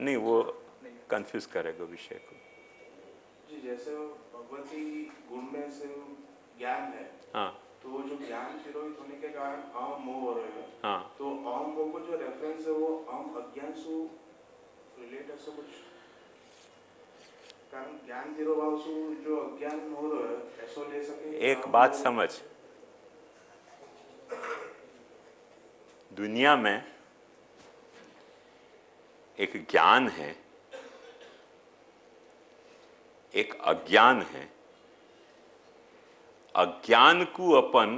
नहीं, वो कंफ्यूज करेगा विषय को। जी, जैसे भगवती गुण में से ज्ञान है, हाँ, तो जो ज्ञान तिरोहित होने के कारण अहम मोह हो रहे हैं, हाँ, तो अहम मोह को जो रेफरेंस है वो अहम अज्ञान से रिलेट ऐसा कुछ, कारण ज्ञान तिरोभाव से जो अज्ञान हो रहा है ऐसा ले सके। एक बात समझ, दुनिया में एक ज्ञान है, एक अज्ञान है। अज्ञान को अपन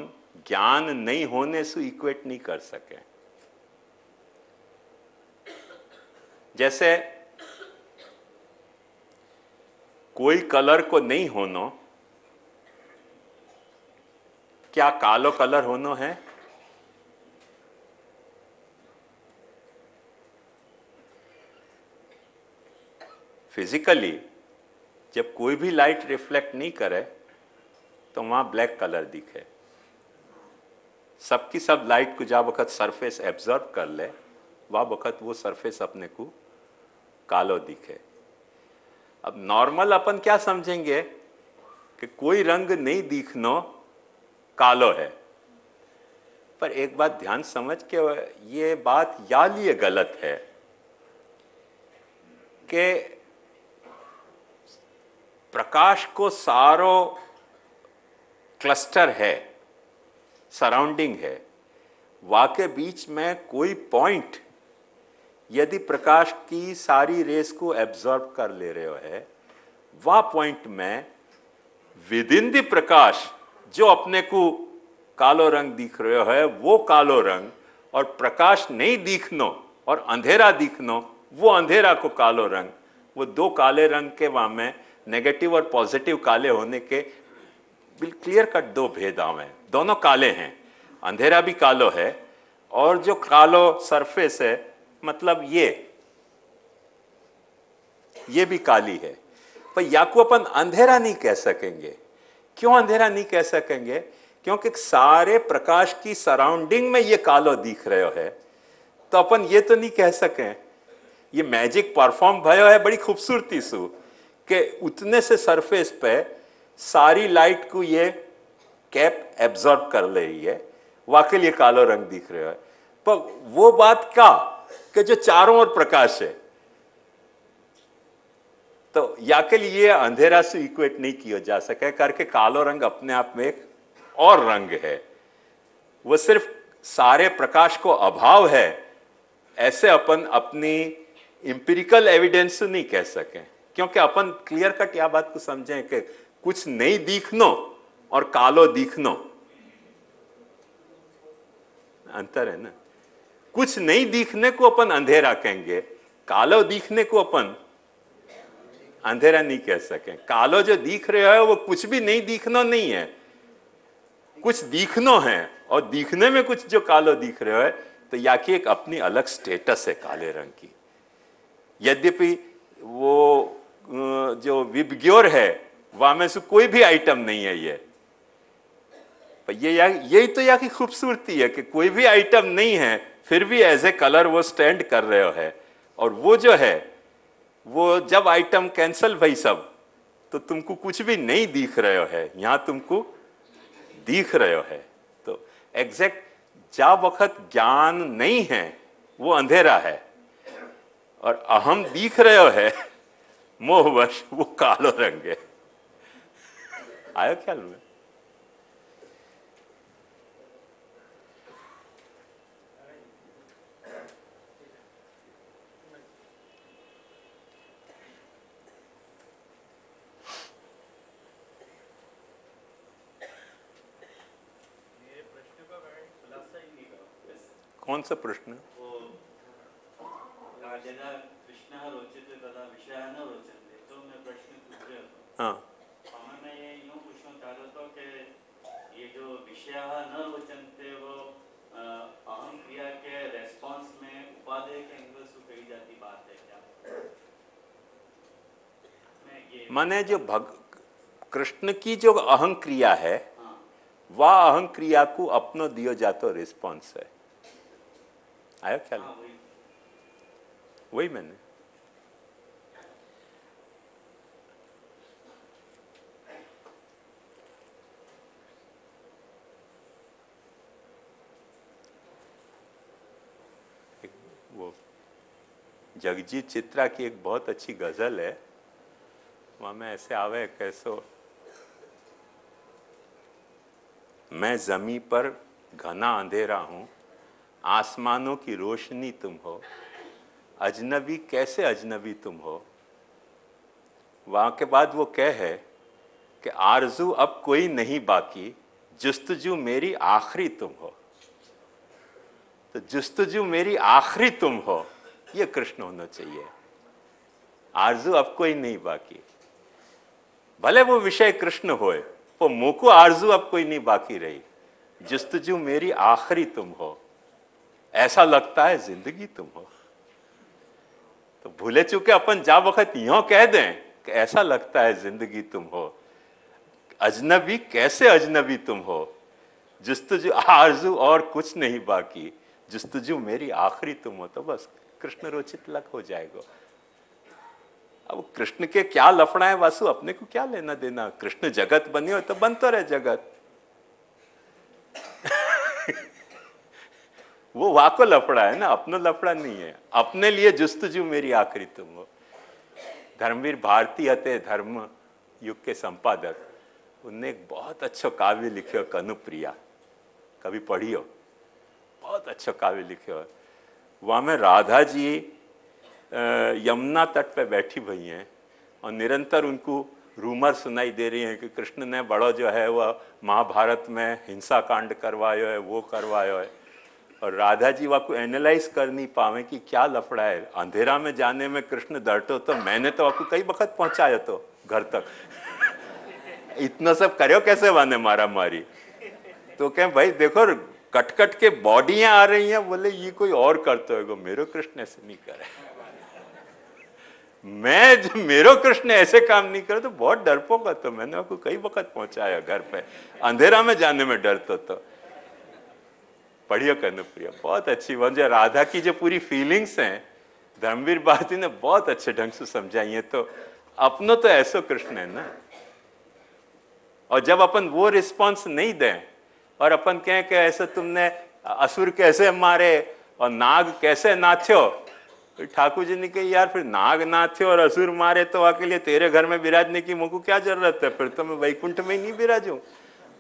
ज्ञान नहीं होने से इक्वेट नहीं कर सके। जैसे कोई कलर को नहीं होनो, क्या कालो कलर होनो है? फिजिकली जब कोई भी लाइट रिफ्लेक्ट नहीं करे तो वहां ब्लैक कलर दिखे। सबकी सब लाइट को जब वक्त सरफेस एब्जॉर्ब कर ले, वह वक्त वो सरफेस अपने को कालो दिखे। अब नॉर्मल अपन क्या समझेंगे कि कोई रंग नहीं दिखनो कालो है, पर एक बात ध्यान समझ के, ये बात या लिए गलत है कि प्रकाश को सारो क्लस्टर है, सराउंडिंग है, वाके बीच में कोई पॉइंट यदि प्रकाश की सारी रेस को एब्जॉर्ब कर ले रहे हो है, वह पॉइंट में विद इन द प्रकाश जो अपने को कालो रंग दिख रहे हो है वो कालो रंग, और प्रकाश नहीं दिखनो और अंधेरा दिखनो वो अंधेरा को कालो रंग, वो दो काले रंग के वहां में नेगेटिव और पॉजिटिव काले होने के बिल्कुल क्लियर कट दो भेद आवे। दोनों काले हैं, अंधेरा भी कालो है और जो कालो सरफेस है मतलब ये भी काली है। पर या को अपन अंधेरा नहीं कह सकेंगे। क्यों अंधेरा नहीं कह सकेंगे? क्योंकि सारे प्रकाश की सराउंडिंग में ये कालो दिख रहे है, तो अपन ये तो नहीं कह सकें ये मैजिक परफॉर्म भयो है बड़ी खूबसूरती सु कि उतने से सरफेस पे सारी लाइट को ये कैप एब्जॉर्ब कर ले रही है, वाकई ये कालो रंग दिख रहा है। पर वो बात क्या कि जो चारों ओर प्रकाश है, तो या के लिए अंधेरा से इक्वेट नहीं किया जा सके करके कालो रंग अपने आप में एक और रंग है, वो सिर्फ सारे प्रकाश को अभाव है, ऐसे अपन अपनी इंपिरिकल एविडेंस से नहीं कह सके। क्योंकि अपन क्लियर कट या बात को समझें कि कुछ नहीं दिखनो और कालो दिखनो अंतर है ना। कुछ नहीं दिखने को अपन अंधेरा कहेंगे, कालो दिखने को अपन अंधेरा नहीं कह सके। कालो जो दिख रहे हो वो कुछ भी नहीं दिखनो नहीं है, कुछ दिखनो है, और दिखने में कुछ जो कालो दिख रहे हो तो या कि एक अपनी अलग स्टेटस है काले रंग की। यद्यपि वो जो विबग्योर है वहां में से कोई भी आइटम नहीं है ये, पर यही तो यहाँ की खूबसूरती है कि कोई भी आइटम नहीं है फिर भी एज ए कलर वो स्टैंड कर रहे हो है। और वो जो है वो जब आइटम कैंसल भाई सब, तो तुमको कुछ भी नहीं दिख रहे हो है, यहां तुमको दिख रहे हो है। तो एग्जैक्ट जब वक्त ज्ञान नहीं है वो अंधेरा है, और अहम दिख रहे हो है मोहवश वो कालो रंग है। आयो ख्याल में? कौन सा प्रश्न? कृष्ण रोचते तथा विषय न रोचते, तो मैं प्रश्न पूछ रहा था। हाँ, मैं ये यूँ पूछना चाह रहा था कि ये जो विषय न रोचते वो अहम क्रिया के रेस्पॉन्स में उपादेय के एंगल से कही जाती बात है क्या? माने जो कृष्ण की जो अहं क्रिया है, हाँ, वह अहं क्रिया को अपनो दियो जातो रिस्पॉन्स है। आया ख्याल? हाँ, वही मैंने वो जगजीत चित्रा की एक बहुत अच्छी गजल है, वहां में ऐसे आवे कैसो, मैं जमी पर घना अंधेरा हूं, आसमानों की रोशनी तुम हो, अजनबी कैसे अजनबी तुम हो। वहां के बाद वो कह है कि आरजू अब कोई नहीं बाकी, जुस्तजू मेरी आखिरी तुम हो। तो जुस्तजू मेरी आखिरी तुम हो, ये कृष्ण होना चाहिए। आरजू अब कोई नहीं बाकी, भले वो विषय कृष्ण होए, वो मोको आरजू अब कोई नहीं बाकी रही, जुस्तजू मेरी आखिरी तुम हो, ऐसा लगता है जिंदगी तुम हो। तो भूले चुके अपन जा वक्त यूं कह दें कि ऐसा लगता है जिंदगी तुम हो, अजनबी कैसे अजनबी तुम हो, जुस्तजू आरजू और कुछ नहीं बाकी, जुस्तजू मेरी आखिरी तुम हो। तो बस कृष्ण रोचित लग हो जाएगा। अब कृष्ण के क्या लफड़ा है वासु, अपने को क्या लेना देना। कृष्ण जगत बने हो तो बनता रहे जगत वो वाको लफड़ा है ना, अपना लफड़ा नहीं है। अपने लिए जुस्तजू मेरी आखिरी तुम हो। धर्मवीर भारती हते धर्म युग के संपादक, उनने एक बहुत अच्छा काव्य लिखियो कनुप्रिया, कभी पढ़ियो, बहुत अच्छा काव्य लिखियो। वहां में राधा जी यमुना तट पे बैठी हुई हैं और निरंतर उनको रूमर सुनाई दे रही है कि कृष्ण ने बड़ो जो है वह महाभारत में हिंसा कांड करवायो है, वो करवायो है। और राधा जी वह को एनालाइज कर नहीं पावे कि क्या लफड़ा है। अंधेरा में जाने में कृष्ण डरतो तो मैंने तो आपको कई वक्त पहुंचाया तो घर तक इतना सब करो कैसे वाने मारा मारी। तो कहें भाई देखो कट कट के बॉडियां आ रही हैं, बोले ये कोई और करते हो, मेरो कृष्ण ऐसे नहीं करे। मेरो कृष्ण ऐसे काम नहीं करे तो बहुत डरपोक तो मैंने आपको कई वक्त पहुंचाया घर पे, अंधेरा में जाने में डरतो तो। पढ़ियो कनुप्रिया, बहुत अच्छी। वजह राधा की जो पूरी फीलिंग्स हैं धर्मवीर भारती ने बहुत अच्छे ढंग से समझाई है। तो अपनो तो ऐसो कृष्ण है ना। और जब अपन वो रिस्पॉन्स नहीं दें और अपन कहें कि ऐसे तुमने असुर कैसे मारे और नाग कैसे नाथ्यो, तो ठाकुर जी ने कही यार फिर नाग नाथ्यो और असुर मारे तो आके लिए तेरे घर में विराजने की मुझको क्या जरूरत है, फिर तो मैं वैकुंठ में ही नहीं विराजूं।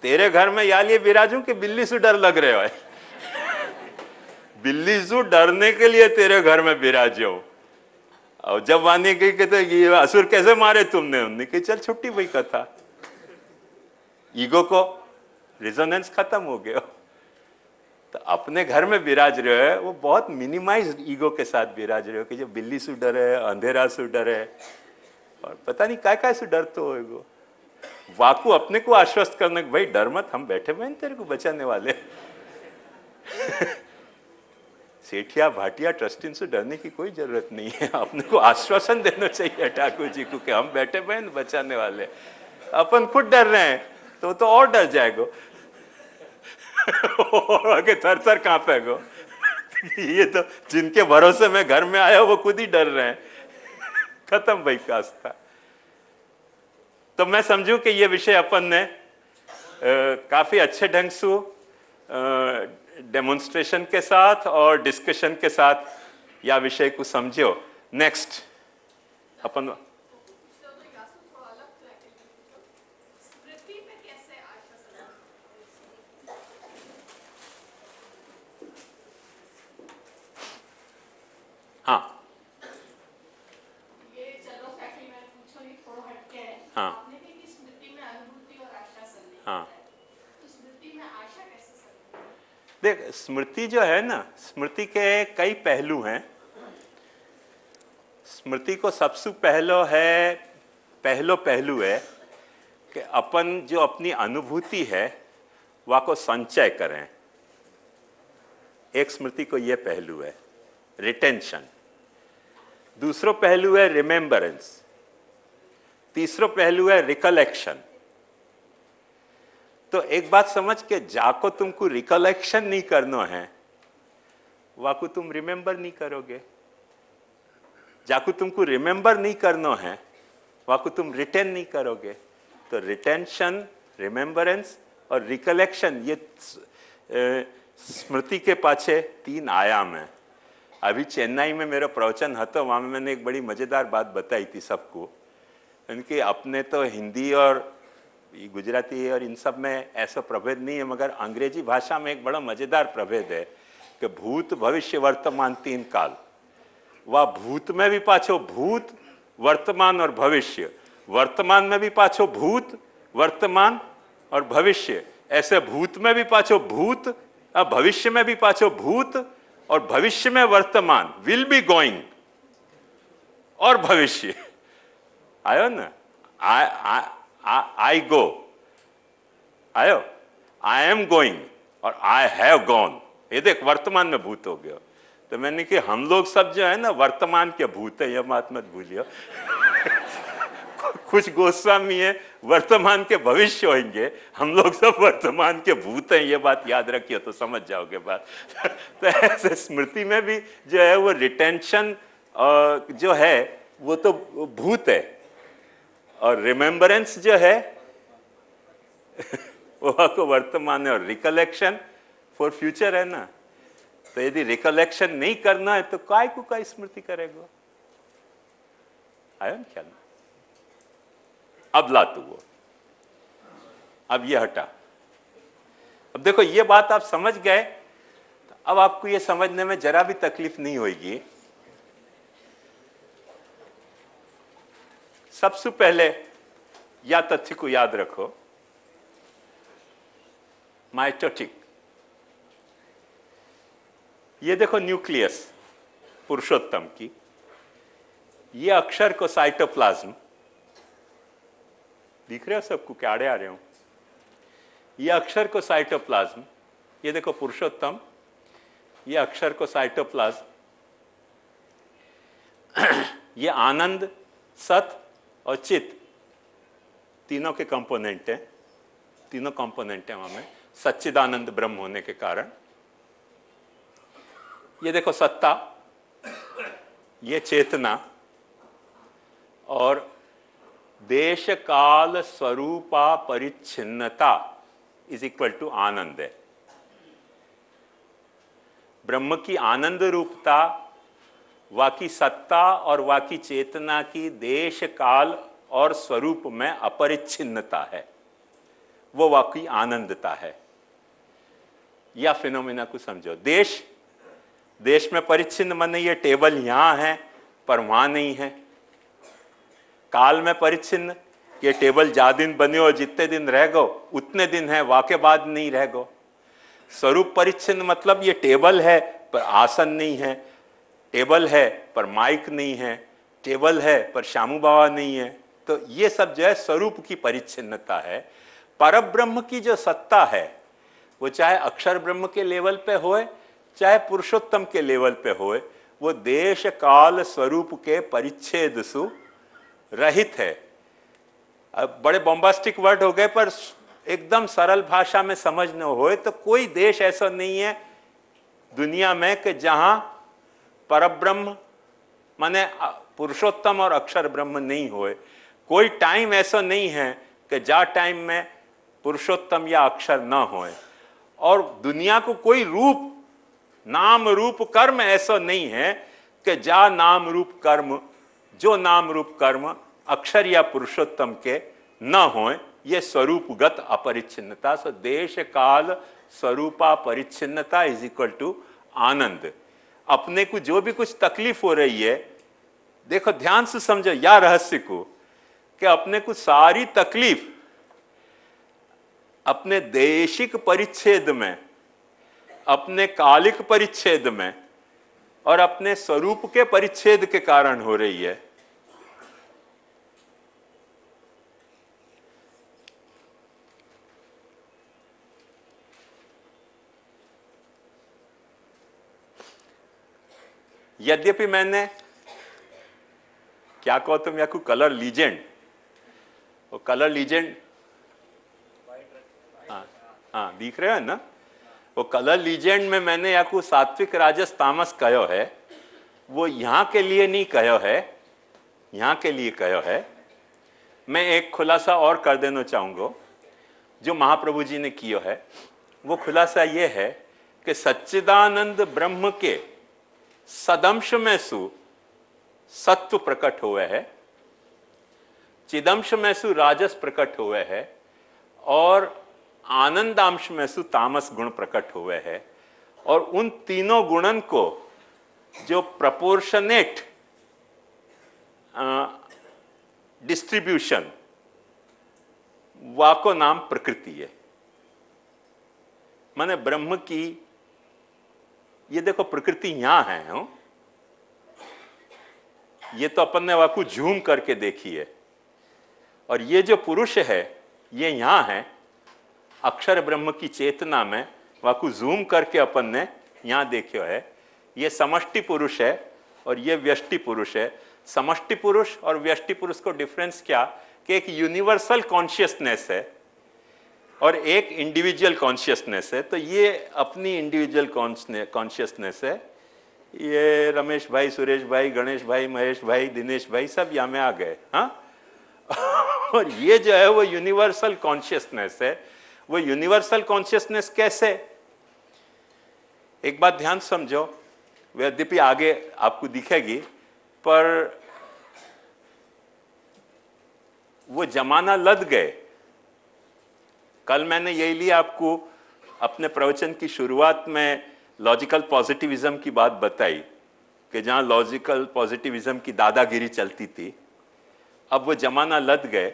तेरे घर में या लिए विराजूं कि बिल्ली से डर लग रहे हो बिल्ली से डरने के लिए तेरे घर में विराजो। और जब वानी कही कि तो ये असुर कैसे मारे तुमने, उन्होंने कही चल छुट्टी वही कथा। ईगो को रिजोनेंस खत्म हो गया। तो अपने घर में विराज रहे हो वो बहुत मिनिमाइज्ड ईगो के साथ विराज रहे हो कि जो बिल्ली से डर है, अंधेरा से डर है और पता नहीं काय काय से डर तो होएगो। वाकू अपने को आश्वस्त करने कि भाई डर मत, हम बैठे हुए तेरे को बचाने वाले सेठिया भाटिया ट्रस्टी से डरने की कोई जरूरत नहीं है। अपने को आश्वासन देना चाहिए ठाकुर जी को कि हम बैठे हुए बचाने वाले। अपन खुद डर रहे हैं तो और डर जाएगो और आगे थर थर कांपेगो ये तो जिनके भरोसे में घर में आया वो खुद ही डर रहे हैं। खत्म भाई कास्ता। तो मैं समझूं कि ये विषय अपन ने काफी अच्छे ढंग से डेमोन्स्ट्रेशन के साथ और डिस्कशन के साथ या विषय को समझो। नेक्स्ट अपन हाँ ये चलो फैक्ट्री में पूछो नहीं, थोड़ा हटके है। हाँ आपने कही कि स्मृति में अनुभूति और आशा संलग्न हाँ है। तो स्मृति में आशा कैसे संलग्न है? देख स्मृति जो है ना, स्मृति के कई पहलू हैं। स्मृति को सबसे पहलो पहलू है कि अपन जो अपनी अनुभूति है वह को संचय करें। एक स्मृति को यह पहलू है रिटेंशन, दूसरा पहलू है रिमेम्बरेंस, तीसरा पहलू है रिकलेक्शन। तो एक बात समझ के जाको तुमको रिकलेक्शन नहीं करना है वाको तुम रिमेंबर नहीं करोगे, जाको तुमको रिमेंबर नहीं करना है वाको तुम रिटेन नहीं करोगे। तो रिटेंशन, रिमेम्बरेंस और रिकलेक्शन ये स्मृति के पाछे तीन आयाम है। अभी चेन्नई में मेरा प्रवचन था तो वहाँ में मैंने एक बड़ी मज़ेदार बात बताई थी सबको, उनके अपने तो हिंदी और गुजराती और इन सब में ऐसा प्रभेद नहीं है, मगर अंग्रेजी भाषा में एक बड़ा मज़ेदार प्रभेद है कि भूत भविष्य वर्तमान 3 काल। वह भूत में भी पाछो भूत वर्तमान और भविष्य, वर्तमान में भी पाछो भूत वर्तमान और भविष्य, ऐसे भूत में भी पाछो भूत, अब भविष्य में भी पाछो भूत, और भविष्य में वर्तमान विल बी गोइंग और भविष्य आयो ना, आई गो आयो, आई एम गोइंग और आई हैव गॉन। ये देख वर्तमान में भूत हो गया। तो मैंने कि हम लोग सब जो है ना वर्तमान के भूत है, यह बात मत भूलियो। कुछ गोस्वामी है वर्तमान के भविष्य होंगे, हम लोग सब वर्तमान के भूत हैं, ये बात याद रखिए तो समझ जाओगे बात। तो ऐसे स्मृति में भी जो है वो रिटेंशन जो है वो तो भूत है, और रिमेम्बरेंस जो है वो आपको वर्तमान है, और रिकलेक्शन फॉर फ्यूचर है ना। तो यदि रिकलेक्शन नहीं करना है तो काय को काय स्मृति करेगा? आया ना ख्याल? अब ला तू वो, अब ये हटा। अब देखो ये बात आप समझ गए, तो अब आपको ये समझने में जरा भी तकलीफ नहीं होगी। सबसे पहले या तथ्य को याद रखो, माइटोटिक, ये देखो न्यूक्लियस पुरुषोत्तम की, ये अक्षर को साइटोप्लाज्म दिख रहे हो सबको, क्या आड़े आ रहे हो? ये अक्षर को साइटोप्लाज्म, ये देखो पुरुषोत्तम, ये अक्षर को साइटोप्लाज्म, ये आनंद, सत और चित तीनों के कंपोनेंट हैं, तीनों कंपोनेंट हैं वहां में सच्चिदानंद ब्रह्म होने के कारण। ये देखो सत्ता, ये चेतना, और देश काल स्वरूपा परिच्छिन्नता इज इक्वल टू आनंद है। ब्रह्म की आनंद रूपता, वाकी सत्ता और वाकी चेतना की देश काल और स्वरूप में अपरिच्छिन्नता है, वो वाकी आनंदता है। या फिनोमिना को समझो, देश में परिच्छिन्न माने ये टेबल यहां है पर वहां नहीं है। काल में परिच्छिन्न, ये टेबल जा दिन बने हो, जितने दिन रह गो उतने दिन है, वाके बाद नहीं रह गो। स्वरूप परिच्छिन्न मतलब ये टेबल है पर आसन नहीं है, टेबल है पर माइक नहीं है, टेबल है पर श्यामू बाबा नहीं है। तो ये सब जो है स्वरूप की परिच्छिन्नता है। परब्रह्म की जो सत्ता है वो चाहे अक्षर ब्रह्म के लेवल पे होए चाहे पुरुषोत्तम के लेवल पे होए, वो देश काल स्वरूप के परिच्छेद सु रहित है। अब बड़े बॉम्बास्टिक वर्ड हो गए, पर एकदम सरल भाषा में समझना होए तो कोई देश ऐसा नहीं है दुनिया में कि जहां परब्रह्म माने पुरुषोत्तम और अक्षर ब्रह्म नहीं होए। कोई टाइम ऐसा नहीं है कि जहाँ टाइम में पुरुषोत्तम या अक्षर न होए। और दुनिया को कोई रूप, नाम रूप कर्म ऐसा नहीं है कि जहाँ नाम रूप कर्म, जो नाम रूप कर्म अक्षर या पुरुषोत्तम के न होए। ये स्वरूपगत अपरिच्छिन्नता, सो देश काल स्वरूपा परिच्छिन्नता इज इक्वल टू आनंद। अपने को जो भी कुछ तकलीफ हो रही है, देखो ध्यान से समझो या रहस्य को, कि अपने को सारी तकलीफ अपने देशिक परिच्छेद में, अपने कालिक परिच्छेद में और अपने स्वरूप के परिच्छेद के कारण हो रही है। यद्यपि मैंने क्या कहो तुम या को कलर लीजेंड, वो कलर लीजेंड हाँ दिख रहे हो ना, वो कलर लीजेंड में मैंने या को सात्विक राजस तामस कहो है, वो यहाँ के लिए नहीं कहो है, यहाँ के लिए कहो है। मैं एक खुलासा और कर देना चाहूँगा जो महाप्रभु जी ने किया है। वो खुलासा ये है कि सच्चिदानंद ब्रह्म के सदंश में सु सत्व प्रकट हुए है, चिदंश में सु राजस प्रकट हुए है और आनंदांश में सु तामस गुण प्रकट हुए है। और उन तीनों गुणन को जो प्रपोर्शनेट डिस्ट्रीब्यूशन वाको नाम प्रकृति है। माने ब्रह्म की ये देखो प्रकृति यहां है हो? ये तो अपन ने वाकु झूम करके देखी है, और ये जो पुरुष है ये यहां है अक्षर ब्रह्म की चेतना में, वाकु जूम करके अपन ने यहां देखो है। ये समष्टि पुरुष है और ये व्यष्टि पुरुष है। समष्टि पुरुष और व्यष्टि पुरुष को डिफरेंस क्या कि एक यूनिवर्सल कॉन्शियसनेस है और एक इंडिविजुअल कॉन्शियसनेस है। तो ये अपनी इंडिविजुअल कॉन्शियसनेस है। ये रमेश भाई, सुरेश भाई, गणेश भाई, महेश भाई, दिनेश भाई सब यहाँ में आ गए, हाँ। और ये जो है वो यूनिवर्सल कॉन्शियसनेस है। वो यूनिवर्सल कॉन्शियसनेस कैसे? एक बात ध्यान समझो, यद्यपि आगे आपको दिखेगी, पर वो जमाना लद गए। कल मैंने यही लिया आपको अपने प्रवचन की शुरुआत में लॉजिकल पॉजिटिविज्म की बात बताई कि जहां लॉजिकल पॉजिटिविज्म की दादागिरी चलती थी, अब वो जमाना लद गए।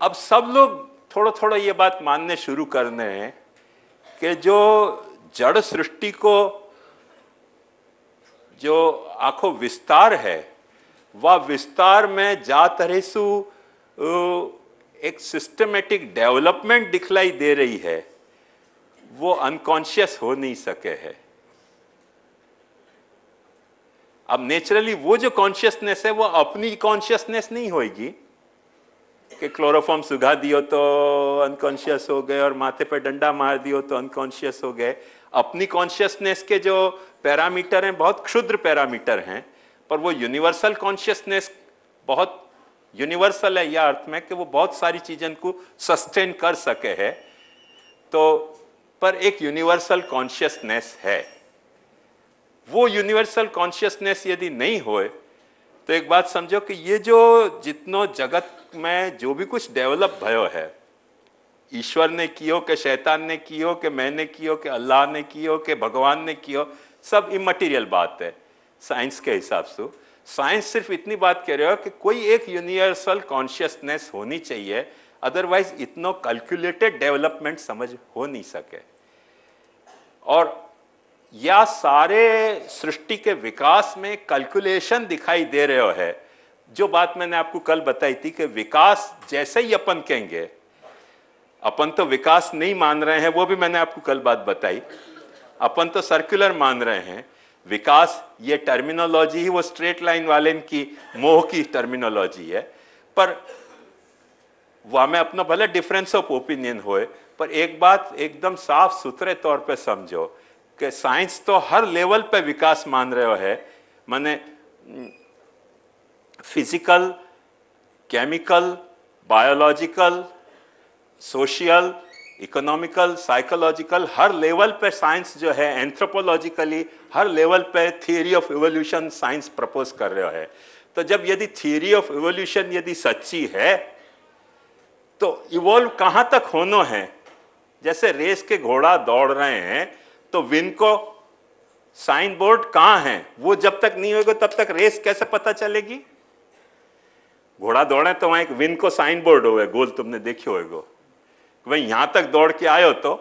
अब सब लोग थोड़ा थोड़ा ये बात मानने शुरू करने हैं कि जो जड़ सृष्टि को जो आखो विस्तार है, वह विस्तार में जा तरेसु एक सिस्टमेटिक डेवलपमेंट दिखलाई दे रही है, वो अनकॉन्शियस हो नहीं सके है। अब नेचुरली वो जो कॉन्शियसनेस है वो अपनी कॉन्शियसनेस नहीं होगी कि क्लोरोफॉर्म सुखा दियो तो अनकॉन्शियस हो गए और माथे पे डंडा मार दियो तो अनकॉन्शियस हो गए। अपनी कॉन्शियसनेस के जो पैरामीटर हैं बहुत क्षुद्र पैरामीटर हैं, पर वो यूनिवर्सल कॉन्शियसनेस बहुत यूनिवर्सल है यह अर्थ में कि वो बहुत सारी चीज़ों को सस्टेन कर सके है। तो पर एक यूनिवर्सल कॉन्शियसनेस है। वो यूनिवर्सल कॉन्शियसनेस यदि नहीं होए तो एक बात समझो कि ये जो जितनो जगत में जो भी कुछ डेवलप भयो है, ईश्वर ने कियो कि शैतान ने कियो कि मैंने कियो कि अल्लाह ने कियो कि भगवान ने कियो, सब इमटीरियल बात है साइंस के हिसाब से। साइंस सिर्फ इतनी बात कह रहे हो कि कोई एक यूनिवर्सल कॉन्शियसनेस होनी चाहिए, अदरवाइज इतना कैलकुलेटेड डेवलपमेंट समझ हो नहीं सके। और या सारे सृष्टि के विकास में कैलकुलेशन दिखाई दे रहे है। जो बात मैंने आपको कल बताई थी कि विकास जैसे ही अपन कहेंगे, अपन तो विकास नहीं मान रहे हैं, वो भी मैंने आपको कल बात बताई। अपन तो सर्कुलर मान रहे हैं। विकास ये टर्मिनोलॉजी ही वो स्ट्रेट लाइन वाले की मोह की टर्मिनोलॉजी है, पर वह में अपना भले डिफरेंस ऑफ ओपिनियन होए, पर एक बात एकदम साफ सुथरे तौर पे समझो कि साइंस तो हर लेवल पे विकास मान रहे हो है। माने physical, chemical, biological, social, economical, psychological, हर लेवल पे साइंस जो है, एंथ्रोपोलॉजिकली हर लेवल पे theory of evolution science propose कर रहे है। तो जब यदि थियरी ऑफ इवोल्यूशन यदि सच्ची है तो इवॉल्व कहां तक होना है? जैसे रेस के घोड़ा दौड़ रहे हैं तो विन को साइन बोर्ड कहां है? वो जब तक नहीं होगा तब तक रेस कैसे पता चलेगी? घोड़ा दौड़े तो वहां एक विन को साइन बोर्ड होगा, गोल तुमने देखी होगा, भाई यहां तक दौड़ के आयो तो